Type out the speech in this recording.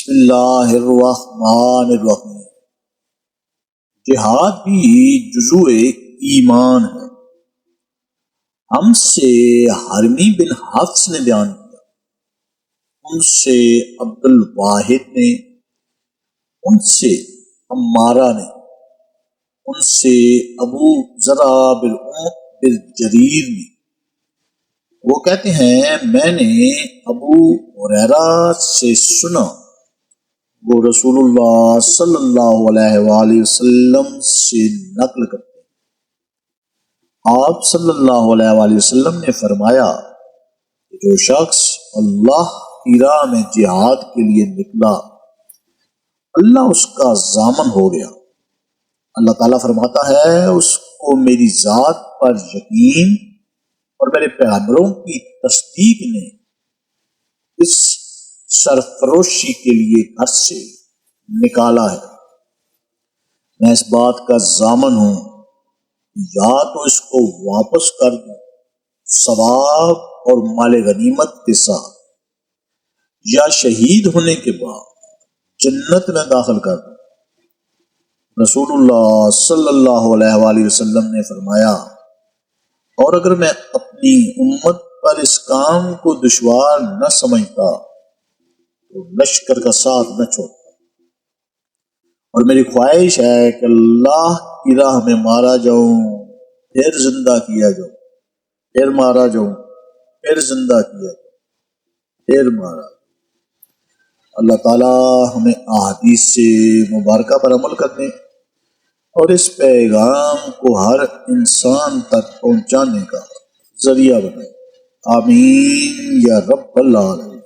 بسم اللہ الرحمن الرحیم۔ جہاد بھی جزو ایمان ہے۔ ہم سے حرمی بن حفص نے بیان کیا، ان سے عبد الواحد نے، ان سے عمارہ نے، ان سے ابو ذرا بالجریر نے، وہ کہتے ہیں میں نے ابو ہریرہ سے سنا، وہ رسول اللہ صلی اللہ علیہ وآلہ وسلم سے نقل کرتے ہیں۔ آپ صلی اللہ علیہ وآلہ وسلم نے فرمایا کہ جو شخص اللہ کی راہ میں جہاد کے لیے نکلا، اللہ اس کا ضامن ہو گیا۔ اللہ تعالیٰ فرماتا ہے اس کو میری ذات پر یقین اور میرے پیغمبروں کی تصدیق نے اس سرفروشی کے لیے گھر سے نکالا ہے۔ میں اس بات کا ضامن ہوں یا تو اس کو واپس کر دوں ثواب اور مال غنیمت کے ساتھ، یا شہید ہونے کے بعد جنت میں داخل کر دوں۔ رسول اللہ صلی اللہ علیہ وآلہ وسلم نے فرمایا، اور اگر میں اپنی امت پر اس کام کو دشوار نہ سمجھتا تو لشکر کا ساتھ نہ چھوڑتا، اور میری خواہش ہے کہ اللہ کی راہ میں مارا جاؤں، پھر زندہ کیا جاؤں، پھر مارا جاؤں، پھر زندہ کیا جاؤں، پھر مارا جاؤں۔ اللہ تعالی ہمیں احادیث سے مبارکہ پر عمل کرنے اور اس پیغام کو ہر انسان تک پہنچانے کا ذریعہ بنائے۔ آمین یا رب العالمین۔